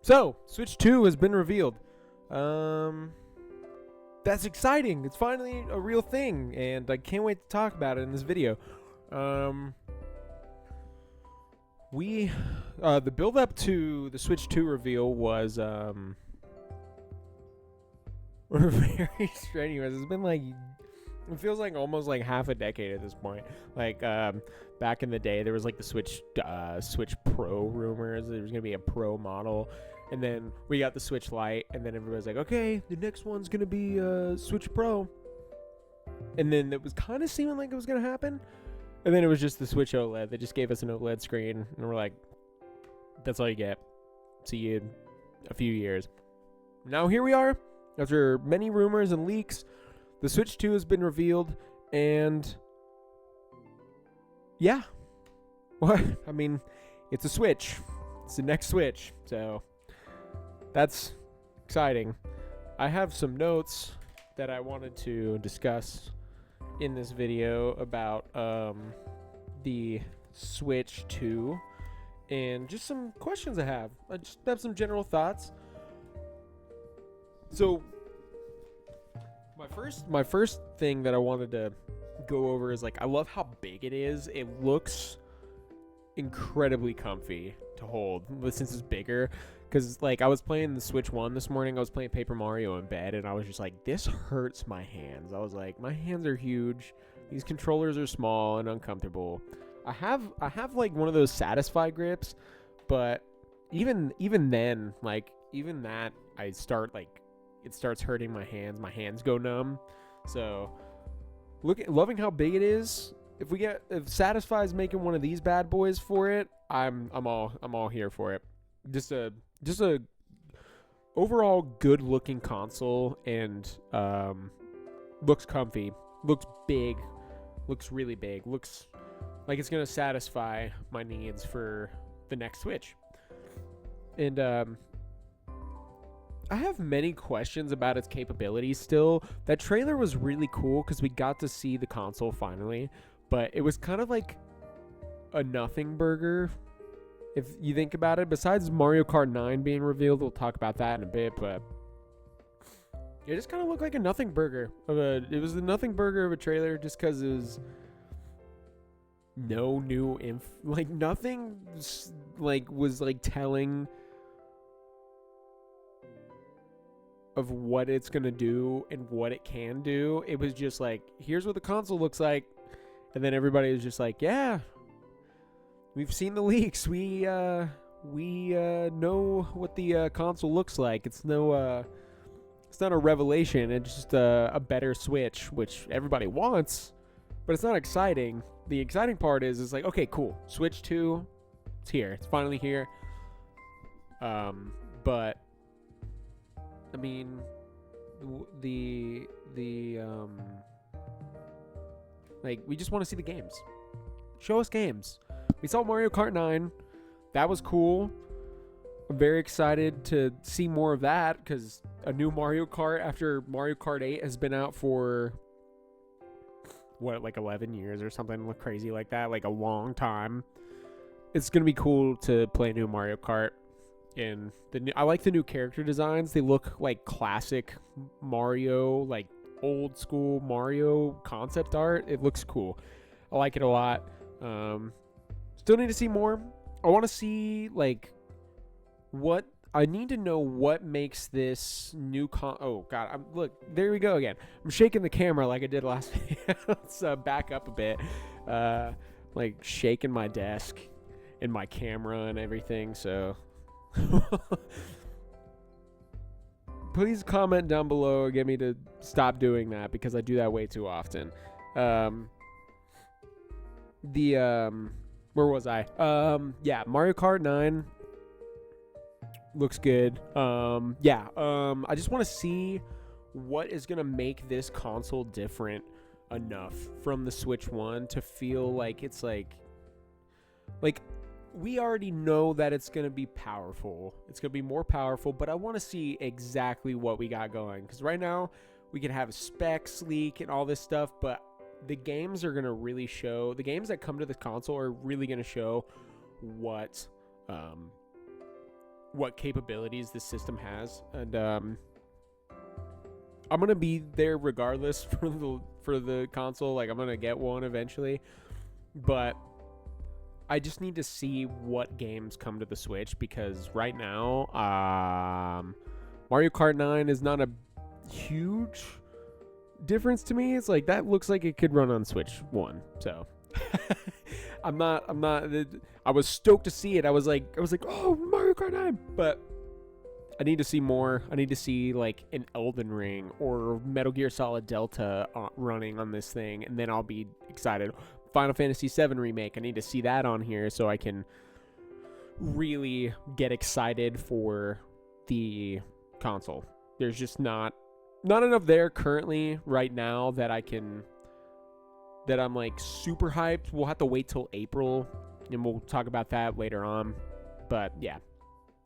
So, Switch 2 has been revealed. That's exciting. It's finally a real thing, and I can't wait to talk about it in this video. The build up to the Switch 2 reveal was very strenuous. It's been like, it feels like almost like half a decade at this point. Like back in the day, there was like the Switch Pro rumors. There was gonna be a Pro model, and then we got the Switch Lite, and then everybody's like, okay, the next one's gonna be Switch Pro, and then it was kind of seeming like it was gonna happen, and then it was just the Switch OLED. They just gave us an OLED screen, and we're like, that's all you get. See you in a few years. Now here we are, after many rumors and leaks. The Switch 2 has been revealed, and yeah. What? I mean, it's a Switch. It's the next Switch, so that's exciting. I have some notes that I wanted to discuss in this video about the Switch 2 and just some questions I have. I just have some general thoughts. So my first thing that I wanted to go over is, like, I love how big it is. It looks incredibly comfy to hold since it's bigger. Because, like, I was playing the Switch 1 this morning. I was playing Paper Mario in bed, and I was just like, this hurts my hands. I was like, my hands are huge. These controllers are small and uncomfortable. I have like one of those Satisfy grips, but even then, like, even that, it starts hurting my hands. My hands go numb. So, loving how big it is. If Satisfy's making one of these bad boys for it, I'm all here for it. Just a overall good looking console, and looks comfy, looks big, looks really big, looks like it's gonna satisfy my needs for the next Switch. And I have many questions about its capabilities still. That trailer was really cool because we got to see the console finally, but it was kind of like a nothing burger, if you think about it. Besides Mario Kart 9 being revealed, we'll talk about that in a bit, but it just kind of looked like a nothing burger. It was the nothing burger of a trailer just because it was no new nothing was telling of what it's gonna do and what it can do. It was just like, here's what the console looks like, and then everybody was just like, yeah, we've seen the leaks. We know what the console looks like. It's not a revelation. It's just a better Switch, which everybody wants, but it's not exciting. The exciting part is like, okay, cool, Switch 2, it's here. It's finally here. But I mean, like, we just want to see the games. Show us games. We saw Mario Kart 9. That was cool. I'm very excited to see more of that, because a new Mario Kart after Mario Kart 8 has been out for, what, like 11 years or something crazy like that, like a long time. It's going to be cool to play new Mario Kart. And I like the new character designs. They look like classic Mario, like old school Mario concept art. It looks cool. I like it a lot. Still need to see more. I want to see, like, I need to know what makes this new oh god, look, there we go again. I'm shaking the camera like I did last video. Let's back up a bit. Like shaking my desk and my camera and everything, so please comment down below or get me to stop doing that, because I do that way too often. Where was I? Yeah, Mario Kart 9 looks good. I just want to see what is going to make this console different enough from the Switch 1 to feel like it's like we already know that it's going to be powerful. It's going to be more powerful, but I want to see exactly what we got going, because right now we can have specs leak and all this stuff, but the games are going to really show, the games that come to the console are really going to show what what capabilities this system has, and I'm gonna be there regardless for the console. Like, I'm gonna get one eventually, but I just need to see what games come to the Switch, because right now, Mario Kart 9 is not a huge difference to me. It's like, that looks like it could run on Switch 1. So I was stoked to see it. I was like, oh, Mario Kart 9, but I need to see more. I need to see like an Elden Ring or Metal Gear Solid Delta running on this thing, and then I'll be excited. Final Fantasy VII Remake, I need to see that on here so I can really get excited for the console. There's just not enough there currently right now that I'm like super hyped. We'll have to wait till April, and we'll talk about that later on. But yeah,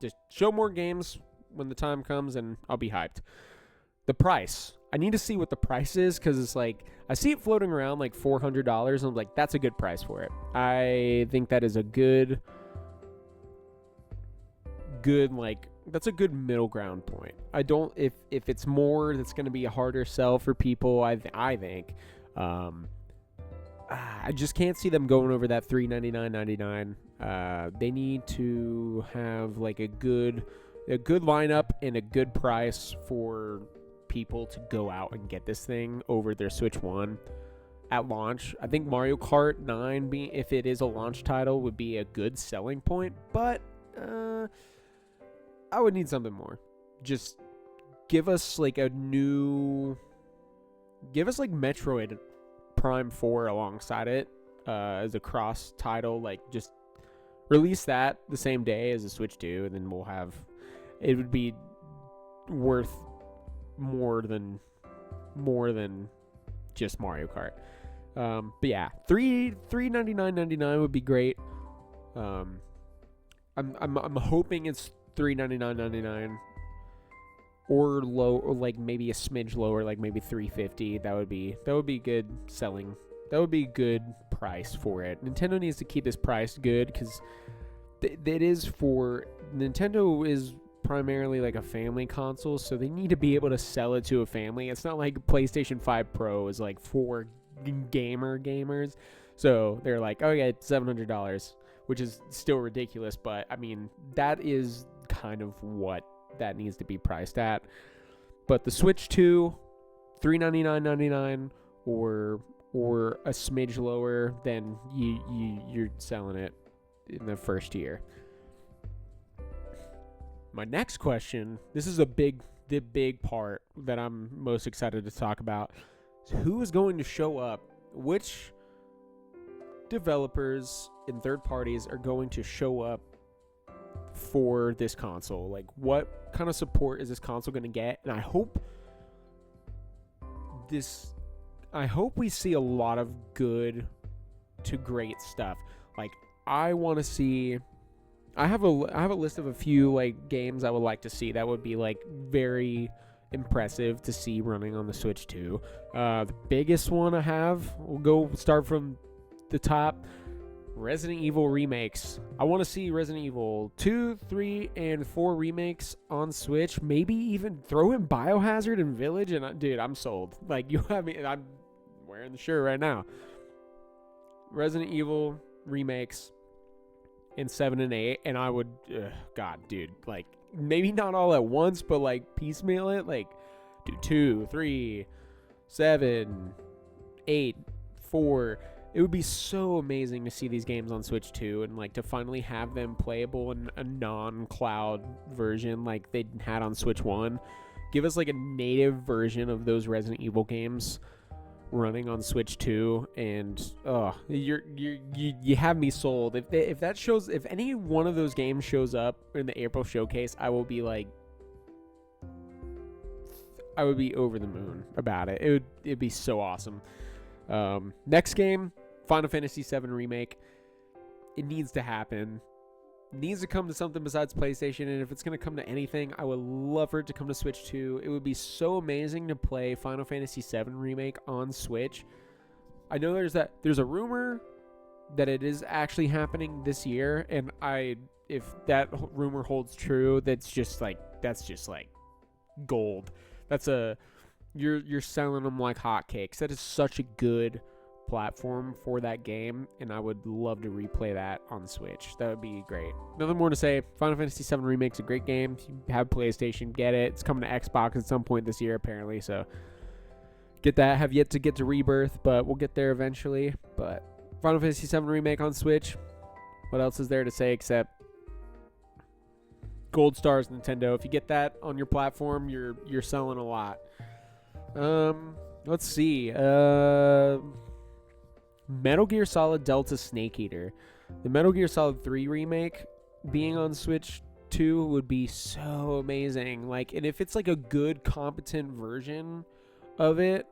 just show more games when the time comes, and I'll be hyped. The price, I need to see what the price is, because it's like, I see it floating around like $400, and I'm like, that's a good price for it. I think that is a good like, that's a good middle ground point. I don't, if it's more, that's going to be a harder sell for people. I think I just can't see them going over that $399.99. They need to have like a good lineup and a good price for people to go out and get this thing over their Switch 1 at launch. I think Mario Kart 9, if it is a launch title, would be a good selling point, but I would need something more. Just give us like Metroid Prime 4 alongside it as a cross title. Like, just release that the same day as the Switch 2, and then it would be worth more than just Mario Kart. But yeah, $399.99 would be great. I'm hoping it's $399.99 or low, or like maybe a smidge lower, like maybe $350. That would be good selling. That would be a good price for it. Nintendo needs to keep this price good, because Nintendo is primarily like a family console, so they need to be able to sell it to a family. It's not like PlayStation 5 Pro is like for gamers. So they're like, oh yeah, it's $700, which is still ridiculous, but I mean, that is kind of what that needs to be priced at. But the Switch 2, $399.99 or a smidge lower, then you're selling it in the first year. My next question, this is the big part that I'm most excited to talk about, is who is going to show up? Which developers and third parties are going to show up for this console? Like, what kind of support is this console going to get? And I hope we see a lot of good to great stuff. Like, I want to see, I have a list of a few like games I would like to see that would be like very impressive to see running on the Switch 2. The biggest one I have, we'll start from the top. Resident Evil remakes. I want to see Resident Evil 2, 3, and 4 remakes on Switch. Maybe even throw in Biohazard and Village. And dude, I'm sold. Like, you have me. I'm wearing the shirt right now. Resident Evil remakes in 7 and 8, and I would, God, dude, like, maybe not all at once, but like piecemeal it. Like, do 2, 3, 7, 8, 4. It would be so amazing to see these games on Switch 2 and like to finally have them playable in a non-cloud version like they had on Switch 1. Give us like a native version of those Resident Evil games running on Switch 2, and you have me sold. If any one of those games shows up in the April showcase, I will be like, I would be over the moon about it. It'd be so awesome. Next game, Final Fantasy VII Remake. It needs to happen. It needs to come to something besides PlayStation, and if it's going to come to anything, I would love for it to come to Switch 2. It would be so amazing to play Final Fantasy VII Remake on Switch. I know there's a rumor that it is actually happening this year, and if that rumor holds true, that's just like gold. That's you're selling them like hotcakes. That is such a good platform for that game, and I would love to replay that on Switch. That would be great. Nothing more to say. Final Fantasy VII Remake's a great game. If you have PlayStation, get it. It's coming to Xbox at some point this year, apparently, so get that. Have yet to get to Rebirth, but we'll get there eventually. But Final Fantasy VII Remake on Switch. What else is there to say except gold stars, Nintendo? If you get that on your platform, you're selling a lot. Let's see. Metal Gear Solid Delta Snake Eater. The Metal Gear Solid 3 remake being on Switch 2 would be so amazing. Like, and if it's like a good, competent version of it,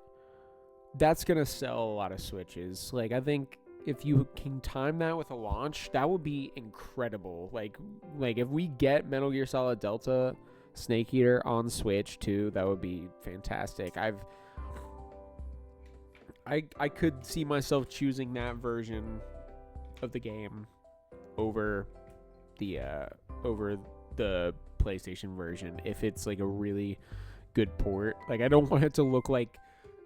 that's gonna sell a lot of Switches. Like, I think if you can time that with a launch, that would be incredible. Like if we get Metal Gear Solid Delta Snake Eater on Switch 2, that would be fantastic. I could see myself choosing that version of the game over the PlayStation version if it's like a really good port. Like, I don't want it to look like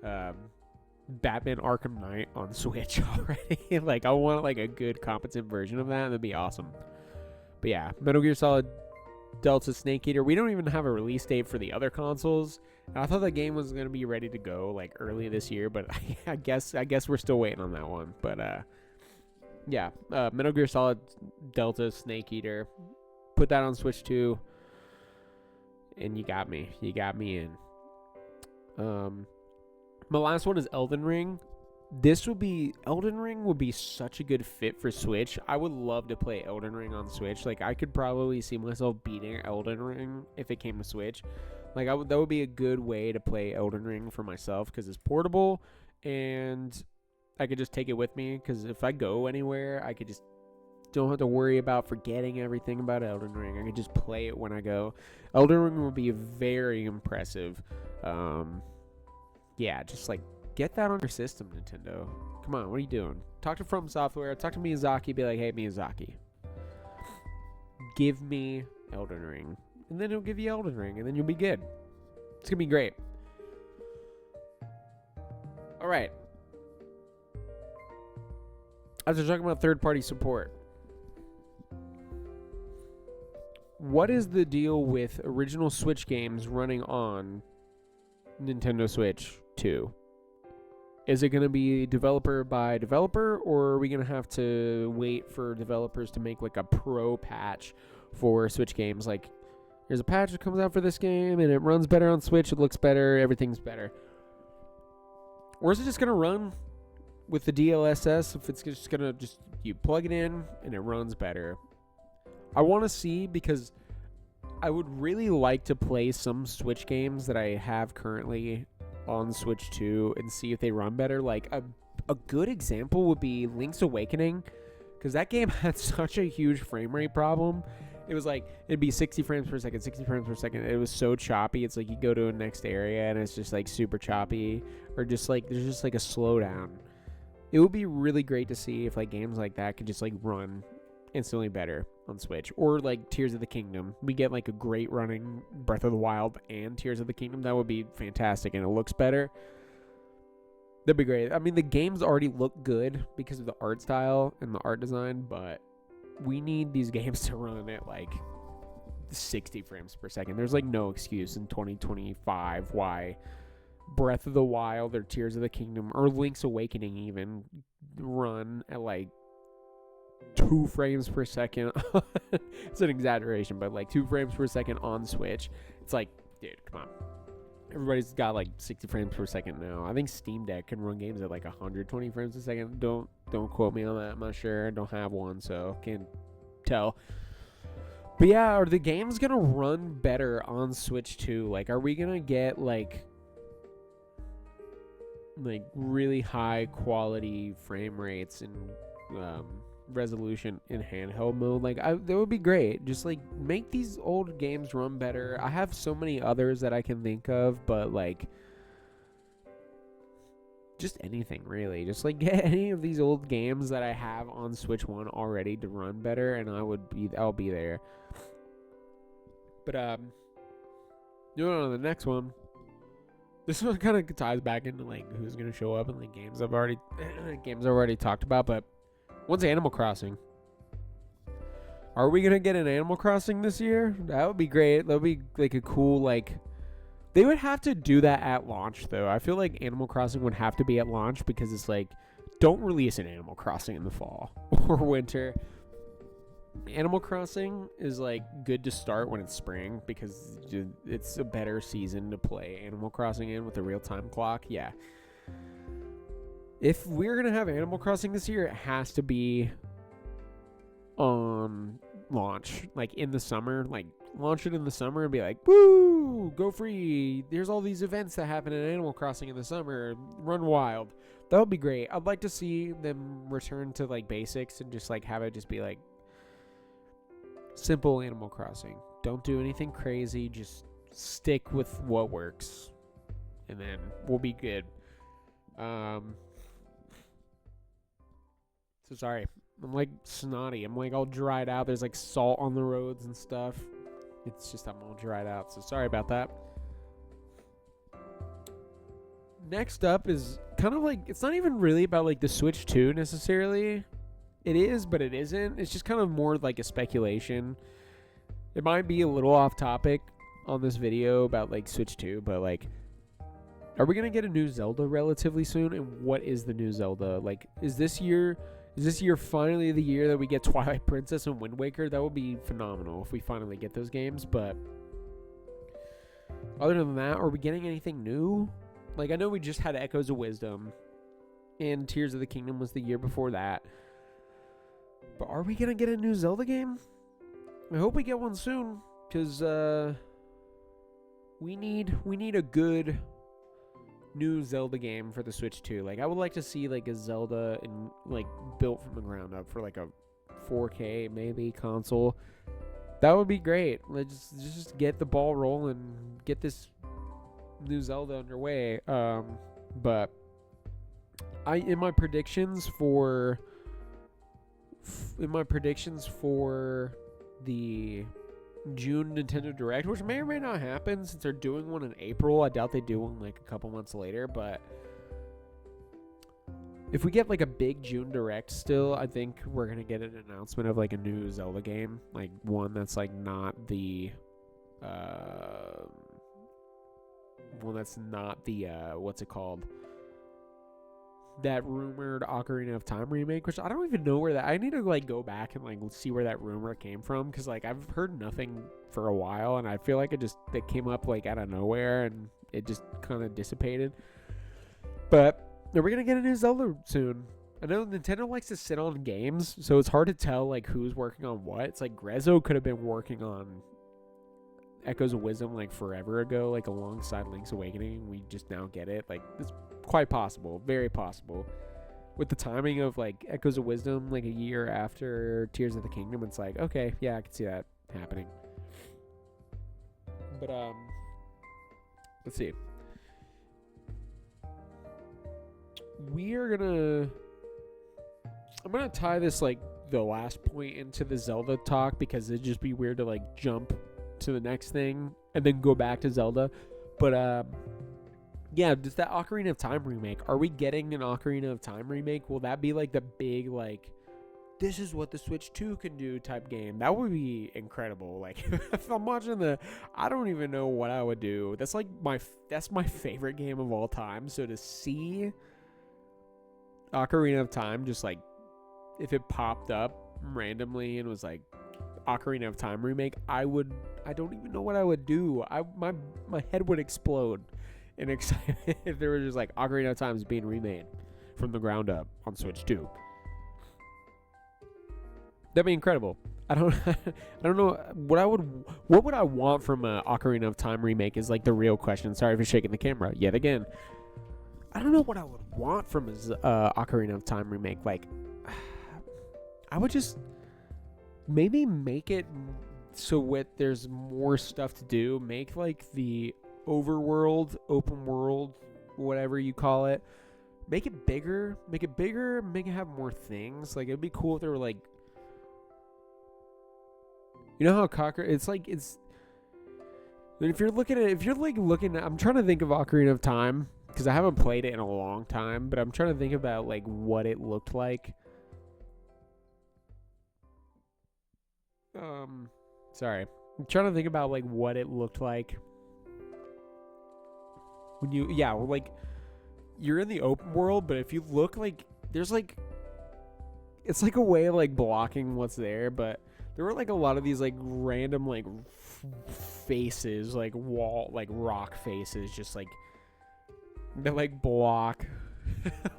Batman Arkham Knight on Switch already. Like, I want like a good competent version of that. That'd be awesome. But yeah, Metal Gear Solid Delta Snake Eater. We don't even have a release date for the other consoles. And I thought the game was going to be ready to go like early this year, but I guess we're still waiting on that one. But yeah, Metal Gear Solid Delta Snake Eater. Put that on Switch 2. And you got me. You got me in. My last one is Elden Ring. Elden Ring would be such a good fit for Switch. I would love to play Elden Ring on Switch. Like, I could probably see myself beating Elden Ring if it came to Switch. Like, that would be a good way to play Elden Ring for myself because it's portable and I could just take it with me. Because if I go anywhere, I could just don't have to worry about forgetting everything about Elden Ring. I could just play it when I go. Elden Ring would be very impressive. Yeah, just like get that on your system, Nintendo. Come on, what are you doing? Talk to From Software. Talk to Miyazaki. Be like, hey, Miyazaki, give me Elden Ring. And then he'll give you Elden Ring, and then you'll be good. It's going to be great. All right. After talking about third-party support, what is the deal with original Switch games running on Nintendo Switch 2? Is it going to be developer by developer, or are we going to have to wait for developers to make like a pro patch for Switch games? Like, there's a patch that comes out for this game and it runs better on Switch, it looks better, everything's better. Or is it just going to run with the DLSS? If it's just going to you plug it in and it runs better. I want to see, because I would really like to play some Switch games that I have currently on Switch 2 and see if they run better. Like, a good example would be Link's Awakening, because that game had such a huge frame rate problem. It was like, it'd be 60 frames per second, 60 frames per second. It was so choppy. It's like you go to a next area and it's just like super choppy, or just like there's just like a slowdown. It would be really great to see if like games like that could just like run instantly better on Switch. Or like Tears of the Kingdom. We get like a great running Breath of the Wild and Tears of the Kingdom. That would be fantastic, and it looks better. That'd be great. I mean, the games already look good because of the art style and the art design, but we need these games to run at like 60 frames per second. There's like no excuse in 2025 why Breath of the Wild or Tears of the Kingdom or Link's Awakening even run at like 2 frames per second. It's an exaggeration, but like 2 frames per second on Switch. It's like, dude, come on. Everybody's got like 60 frames per second now. I think Steam Deck can run games at like 120 frames a second. Don't quote me on that. I'm not sure. I don't have one, so can't tell. But yeah, are the games gonna run better on Switch 2? Like, are we gonna get like really high quality frame rates and resolution in handheld mode? Like, that would be great. Just like make these old games run better. I have so many others that I can think of, but like just anything really. Just like get any of these old games that I have on Switch 1 already to run better, and I'll be there. But doing on the next one. This one kind of ties back into like who's gonna show up in the games I've already talked about. But what's Animal Crossing? Are we gonna get an Animal Crossing this year? That would be great. That would be like a cool like. They would have to do that at launch though. I feel like Animal Crossing would have to be at launch because it's like, don't release an Animal Crossing in the fall or winter. Animal Crossing is like good to start when it's spring because it's a better season to play Animal Crossing in with a real-time clock. Yeah. If we're going to have Animal Crossing this year, it has to be on launch, like in the summer. Like launch it in the summer and be like, woo, go free. There's all these events that happen in Animal Crossing in the summer. Run wild. That would be great. I'd like to see them return to like basics and just like have it just be like simple Animal Crossing. Don't do anything crazy. Just stick with what works. And then we'll be good. So sorry. I'm like snotty. I'm like all dried out. There's like salt on the roads and stuff. It's just I'm all dried out. So sorry about that. Next up is kind of like, it's not even really about like the Switch 2 necessarily. It is, but it isn't. It's just kind of more like a speculation. It might be a little off topic on this video about like Switch 2, but like, are we going to get a new Zelda relatively soon? And what is the new Zelda? Like, is this year finally the year that we get Twilight Princess and Wind Waker? That would be phenomenal if we finally get those games. But other than that, are we getting anything new? Like, I know we just had Echoes of Wisdom, and Tears of the Kingdom was the year before that. But are we going to get a new Zelda game? I hope we get one soon, because we need a good new Zelda game for the Switch 2. Like, I would like to see like a Zelda in like built from the ground up for like a 4K maybe console. That would be great. Let's just get the ball rolling, get this new Zelda underway. But in my predictions for the June Nintendo Direct, which may or may not happen since they're doing one in April. I doubt they do one like a couple months later, but if we get like a big June Direct still, I think we're going to get an announcement of like a new Zelda game, like one that's like not the what's it called? That rumored Ocarina of Time remake, which I don't even know where that. I need to like go back and like see where that rumor came from, because like I've heard nothing for a while, and I feel like it came up like out of nowhere and it just kind of dissipated. But are we gonna get a new Zelda soon? I know Nintendo likes to sit on games, so it's hard to tell like who's working on what. It's like Grezzo could have been working on Echoes of Wisdom like forever ago, like alongside Link's Awakening. We just now get it. Like, it's quite possible, very possible. With the timing of like Echoes of Wisdom, like a year after Tears of the Kingdom, it's like, okay, yeah, I can see that happening. But let's see. I'm gonna tie this like the last point into the Zelda talk, because it'd just be weird to like jump to the next thing and then go back to Zelda. But yeah, just that Ocarina of Time remake. Are we getting an Ocarina of Time remake? Will that be like the big like, this is what the Switch 2 can do type game? That would be incredible. Like, if I'm watching I don't even know what I would do. That's like that's my favorite game of all time. So to see Ocarina of Time, just like if it popped up randomly and was like Ocarina of Time remake, I don't even know what I would do. My head would explode in excitement if there was just like Ocarina of Time is being remade from the ground up on Switch 2. That'd be incredible. I don't know what would I want from a Ocarina of Time remake is like the real question. Sorry for shaking the camera yet again. I don't know what I would want from a Ocarina of Time remake. Like, I would just maybe make it so there's more stuff to do. Make like the overworld, open world, whatever you call it, make it bigger, make it have more things. Like, it'd be cool if there were like, you know how it's like, it's, if you're looking at, I'm trying to think of Ocarina of Time, because I haven't played it in a long time, but I'm trying to think about like what it looked like. Sorry. I'm trying to think about like what it looked like when like you're in the open world, but if you look, like there's like, it's like a way of like blocking what's there, but there were like a lot of these like random like faces, like rock faces, just like that like block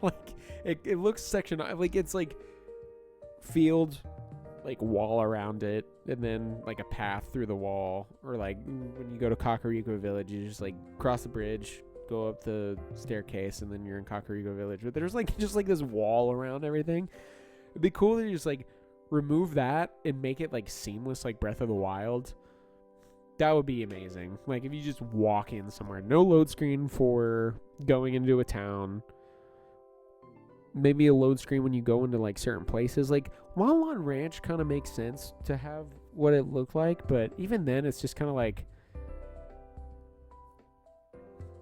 like it looks section, like it's like field, like wall around it, and then like a path through the wall, or like when you go to Kakariko Village, you just like cross the bridge, go up the staircase, and then you're in Kakariko Village. But there's like just like this wall around everything. It'd be cool to just like remove that and make it like seamless, like Breath of the Wild. That would be amazing. Like if you just walk in somewhere, no load screen for going into a town. Maybe a load screen when you go into like certain places. Like Lon Ranch kind of makes sense to have what it looked like, but even then it's just kind of like,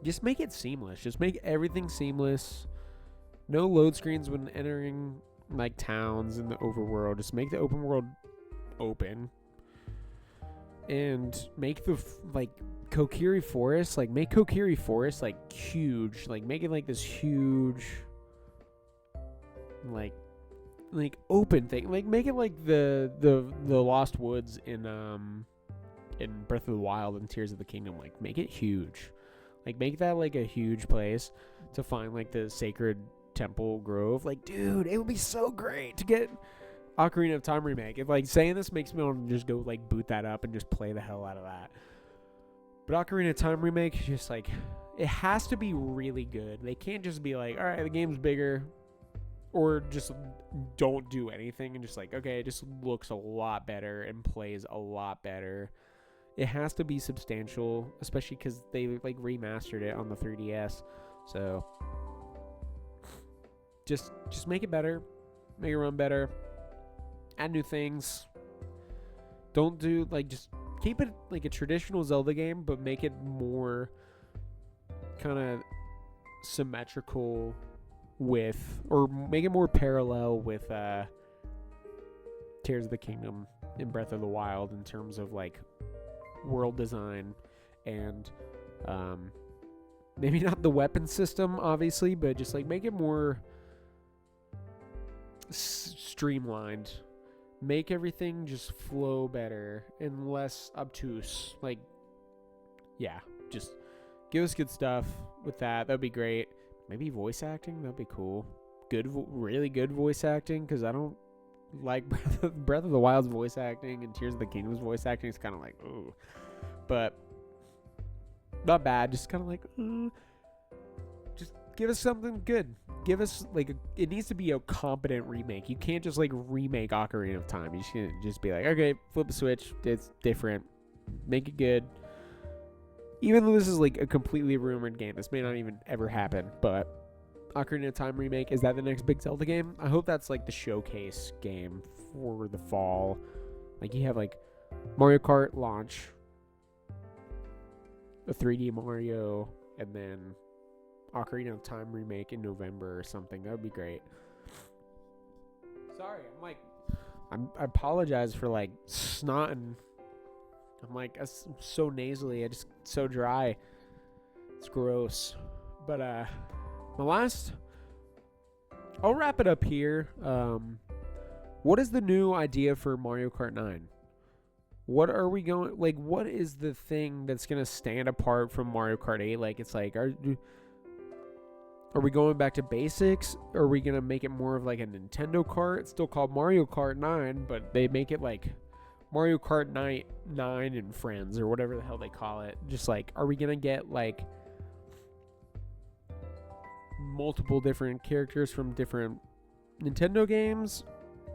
just make it seamless. Just make everything seamless. No load screens when entering like towns in the overworld. Just make the open world open, and make the like Kokiri Forest, like make Kokiri Forest like huge. Like make it like this huge, like open thing. Like make it like the Lost Woods in Breath of the Wild and Tears of the Kingdom. Like make it huge. Like make that like a huge place to find like the sacred temple grove. Like, dude, it would be so great to get Ocarina of Time remake. If like saying this makes me want to just go like boot that up and just play the hell out of that. But Ocarina of Time remake, just like, it has to be really good. They can't just be like, all right, the game's bigger, or just don't do anything and just like, okay, it just looks a lot better and plays a lot better. It has to be substantial, especially because they like remastered it on the 3DS. So just make it better, make it run better, add new things. Don't do like, just keep it like a traditional Zelda game, but make it more kind of symmetrical with, or make it more parallel with Tears of the Kingdom and Breath of the Wild in terms of like world design and maybe not the weapon system obviously, but just like make it more streamlined, make everything just flow better and less obtuse. Like, yeah, just give us good stuff with that. That'd be great. Maybe voice acting, that'd be cool. Really good voice acting, because I don't like Breath of the Wild's voice acting, and Tears of the Kingdom's voice acting is kind of like, ooh. But not bad, just kind of like, just give us something good. Give us like it needs to be a competent remake. You can't just like remake Ocarina of Time. You should just be like, okay, flip the switch, it's different, make it good. Even though this is like a completely rumored game, this may not even ever happen, but Ocarina of Time remake, is that the next big Zelda game? I hope that's like the showcase game for the fall. Like you have like Mario Kart launch, a 3D Mario, and then Ocarina of Time remake in November or something. That would be great. Sorry, I apologize for like snotting. I'm like, I'm so nasally. I just so dry. It's gross. But I'll wrap it up here. What is the new idea for Mario Kart 9? What are we going, like, what is the thing that's going to stand apart from Mario Kart 8? Like, it's like, are we going back to basics? Are we going to make it more of like a Nintendo Kart? It's still called Mario Kart 9, but they make it like Mario Kart 9 and Friends, or whatever the hell they call it. Just like, are we going to get like multiple different characters from different Nintendo games?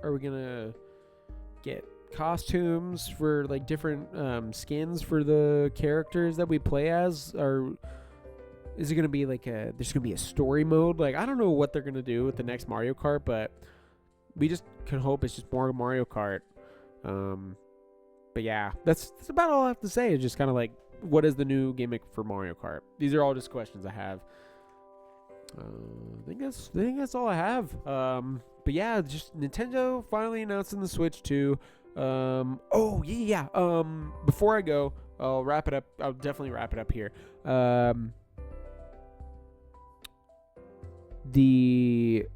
Are we going to get costumes for like different skins for the characters that we play as? Are Is it gonna be like there's gonna be a story mode? Like, I don't know what they're gonna do with the next Mario Kart, but we just can hope it's just more Mario Kart. But yeah, that's about all I have to say. It's just kind of like, what is the new gimmick for Mario Kart? These are all just questions I have. I think that's all I have. But yeah, just Nintendo finally announcing the Switch 2. Oh yeah. Before I go, I'll wrap it up. I'll definitely wrap it up here. The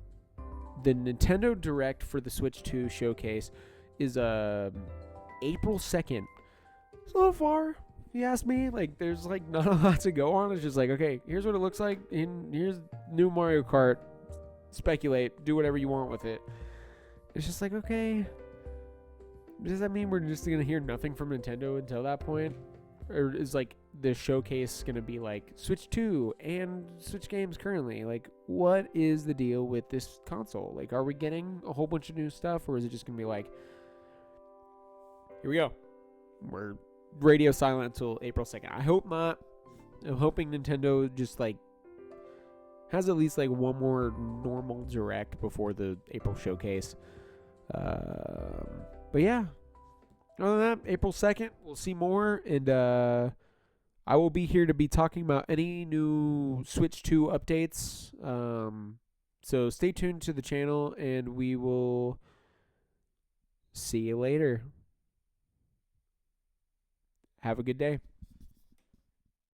Nintendo Direct for the Switch 2 showcase is April 2nd. So far, if you ask me, like, there's like not a lot to go on. It's just like, okay, here's what it looks like, and here's new Mario Kart. Speculate, do whatever you want with it. It's just like, okay, does that mean we're just gonna hear nothing from Nintendo until that point? Or is like the showcase gonna be like Switch 2 and Switch games currently? Like, what is the deal with this console? Like, are we getting a whole bunch of new stuff, or is it just gonna be like, here we go, we're radio silent until April 2nd? I hope not. I'm hoping Nintendo just like has at least like one more normal direct before the April showcase. But yeah, other than that, April 2nd, we'll see more, and I will be here to be talking about any new Switch 2 updates. So stay tuned to the channel, and we will see you later. Have a good day.